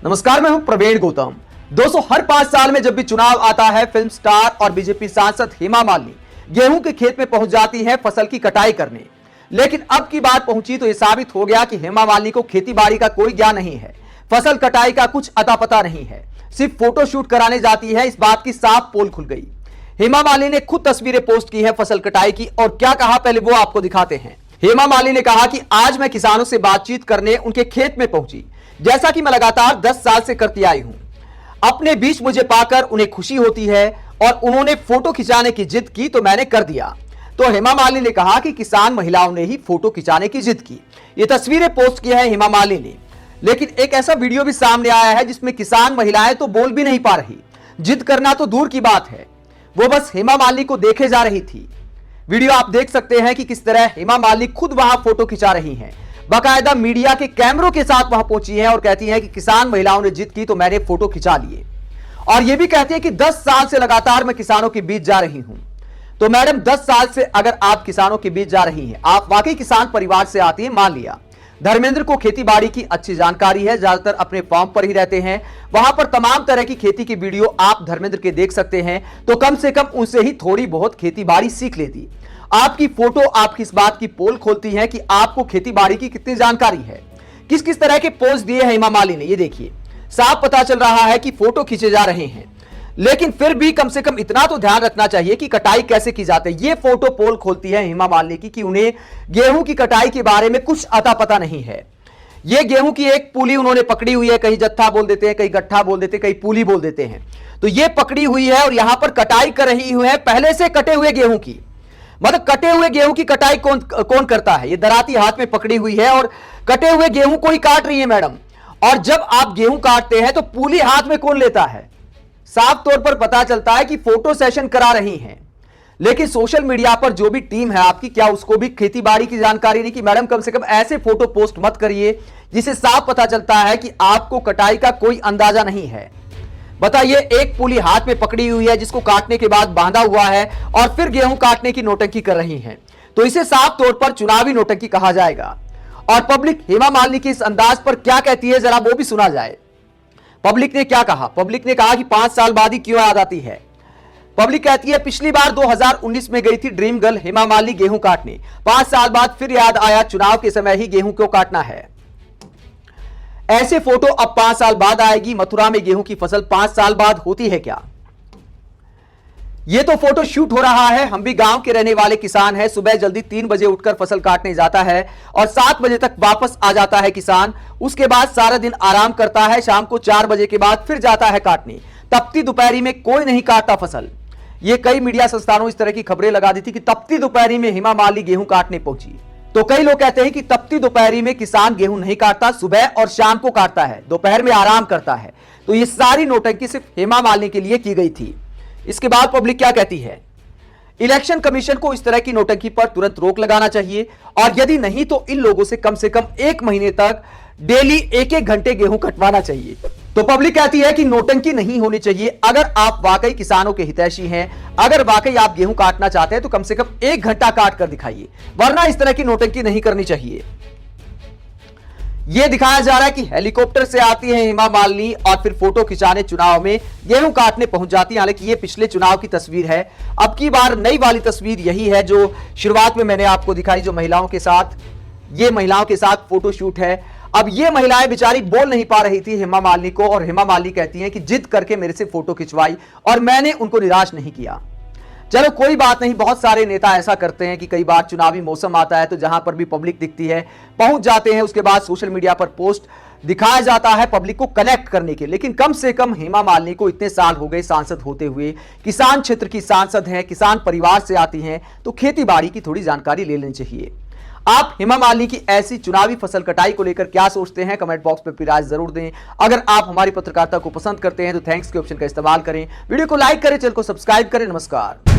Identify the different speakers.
Speaker 1: नमस्कार, मैं हूं प्रवीण गौतम। दोस्तों, हर 5 साल में जब भी चुनाव आता है, फिल्म स्टार और बीजेपी सांसद हेमा मालिनी गेहूं के खेत में पहुंच जाती है फसल की कटाई करने। लेकिन अब की बात पहुंची तो यह साबित हो गया कि हेमा मालिनी को खेती बाड़ी का कोई ज्ञान नहीं है, फसल कटाई का कुछ अता पता नहीं है, सिर्फ फोटो शूट कराने जाती है। इस बात की साफ पोल खुल गई। हेमा मालिनी ने खुद तस्वीरें पोस्ट की है फसल कटाई की, और क्या कहा पहले वो आपको दिखाते हैं। हेमा मालिनी ने कहा कि आज मैं किसानों से बातचीत करने उनके खेत में पहुंची, जैसा कि मैं लगातार 10 साल से करती आई हूं। अपने बीच मुझे पाकर उन्हें खुशी होती है और उन्होंने फोटो खिंचाने की जिद की तो मैंने कर दिया। तो हेमा मालिनी ने कहा कि किसान महिलाओं ने ही फोटो खिंचाने की जिद की। ये तस्वीरें पोस्ट की है हेमा मालिनी ने। लेकिन एक ऐसा वीडियो भी सामने आया है जिसमें किसान महिलाएं तो बोल भी नहीं पा रही, जिद करना तो दूर की बात है, वो बस हेमा मालिनी को देखे जा रही थी। वीडियो आप देख सकते हैं कि किस तरह हेमा मालिनी खुद वहां फोटो खिंचा रही हैं, बाकायदा मीडिया के कैमरों के साथ वहां पहुंची हैं और कहती हैं कि किसान महिलाओं ने जिद की तो मैंने फोटो खिंचा लिए। और यह भी कहती है कि 10 साल से लगातार मैं किसानों के बीच जा रही हूं। तो मैडम, 10 साल से अगर आप किसानों के बीच जा रही हैं, आप वाकई किसान परिवार से आती हैं, मान लिया धर्मेंद्र को खेती बाड़ी की अच्छी जानकारी है, ज्यादातर अपने फार्म पर ही रहते हैं, वहां पर तमाम तरह की खेती की वीडियो आप धर्मेंद्र के देख सकते हैं, तो कम से कम उनसे ही थोड़ी बहुत खेती बाड़ी सीख लेती। आपकी फोटो आपकी इस बात की पोल खोलती है कि आपको खेती बाड़ी की कितनी जानकारी है। किस किस तरह के पोज दिए हैं हेमा मालिनी ने, ये देखिए, साफ पता चल रहा है कि फोटो खींचे जा रहे हैं। लेकिन फिर भी कम से कम इतना तो ध्यान रखना चाहिए कि कटाई कैसे की जाती है। ये फोटो पोल खोलती है हेमा मालिनी की उन्हें गेहूं की कटाई के बारे में कुछ अता पता नहीं है। ये गेहूं की एक पुली उन्होंने पकड़ी हुई है, कहीं जत्था बोल देते हैं, कहीं गट्ठा बोल देते हैं, कहीं पुली बोल देते हैं। तो ये पकड़ी हुई है और यहां पर कटाई कर रही है पहले से कटे हुए गेहूं की। मतलब कटे हुए गेहूं की कटाई कौन करता है? ये दराती हाथ में पकड़ी हुई है और कटे हुए गेहूं को ही काट रही है मैडम। और जब आप गेहूं काटते हैं तो पूली हाथ में कौन लेता है? साफ तौर पर पता चलता है कि फोटो सेशन करा रही हैं। लेकिन सोशल मीडिया पर जो भी टीम है आपकी, क्या उसको भी खेती बाड़ी की जानकारी नहीं कि मैडम कम से कम ऐसे फोटो पोस्ट मत करिए जिसे साफ पता चलता है कि आपको कटाई का कोई अंदाजा नहीं है। बताइए, एक पुली हाथ में पकड़ी हुई है जिसको काटने के बाद बांधा हुआ है और फिर गेहूं काटने की नौटंकी कर रही हैं। तो इसे साफ तौर पर चुनावी नौटंकी कहा जाएगा। और पब्लिक हेमा मालिनी के इस अंदाज पर क्या कहती है, जरा वो भी सुना जाए। पब्लिक ने क्या कहा? पब्लिक ने कहा कि 5 साल बाद ही क्यों याद आती है। पब्लिक कहती है, पिछली बार 2019 में गई थी ड्रीम गर्ल हेमा मालिनी गेहूं काटने, 5 साल बाद फिर याद आया चुनाव के समय ही गेहूं क्यों काटना है। ऐसे फोटो अब 5 साल बाद आएगी। मथुरा में गेहूं की फसल 5 साल बाद होती है क्या? यह तो फोटो शूट हो रहा है। हम भी गांव के रहने वाले किसान हैं। सुबह जल्दी 3 बजे उठकर फसल काटने जाता है और 7 बजे तक वापस आ जाता है किसान। उसके बाद सारा दिन आराम करता है, शाम को 4 बजे के बाद फिर जाता है काटने। तपती दोपहरी में कोई नहीं काटता फसल। ये कई मीडिया संस्थानों इस तरह की खबरें लगा दी थी कि तपती दोपहरी में हेमा मालिनी गेहूं काटने पहुंची। तो कई लोग कहते हैं कि तपती दोपहरी में किसान गेहूं नहीं काटता, सुबह और शाम को काटता है, दोपहर में आराम करता है। तो ये सारी नौटंकी सिर्फ हेमा मालिनी के लिए की गई थी। इसके बाद पब्लिक क्या कहती है? इलेक्शन कमीशन को इस तरह की नौटंकी पर तुरंत रोक लगाना चाहिए, और यदि नहीं तो इन लोगों से कम 1 महीने तक डेली 1-1 घंटे गेहूं कटवाना चाहिए। तो पब्लिक कहती है कि नौटंकी नहीं होनी चाहिए। अगर आप वाकई किसानों के हितैषी हैं, अगर वाकई आप गेहूं काटना चाहते हैं तो कम से कम 1 घंटा काट कर दिखाइए, वरना इस तरह की नौटंकी नहीं करनी चाहिए। यह दिखाया जा रहा है कि हेलीकॉप्टर से आती है हेमा मालिनी और फिर फोटो खिंचाने चुनाव में गेहूं काटने पहुंच जाती है। हालांकि यह पिछले चुनाव की तस्वीर है। अब की बार नई वाली तस्वीर यही है जो शुरुआत में मैंने आपको दिखाई, जो महिलाओं के साथ फोटो शूट है। अब ये महिलाएं बेचारी बोल नहीं पा रही थी हेमा मालिनी को, और हेमा मालिनी कहती हैं कि जिद करके मेरे से फोटो खिंचवाई और मैंने उनको निराश नहीं किया। चलो कोई बात नहीं, बहुत सारे नेता ऐसा करते हैं कि कई बार चुनावी मौसम आता है तो जहां पर भी पब्लिक दिखती है पहुंच जाते हैं, उसके बाद सोशल मीडिया पर पोस्ट दिखाया जाता है पब्लिक को कनेक्ट करने के। लेकिन कम से कम हेमा मालिनी को इतने साल हो गए सांसद होते हुए, किसान क्षेत्र की सांसद हैं, किसान परिवार से आती हैं, तो खेती बाड़ी की थोड़ी जानकारी ले लेनी चाहिए। आप हेमा मालिनी की ऐसी चुनावी फसल कटाई को लेकर क्या सोचते हैं? कमेंट बॉक्स में अपनी राय जरूर दें। अगर आप हमारी पत्रकारिता को पसंद करते हैं तो थैंक्स के ऑप्शन का इस्तेमाल करें, वीडियो को लाइक करें, चैनल को सब्सक्राइब करें। नमस्कार।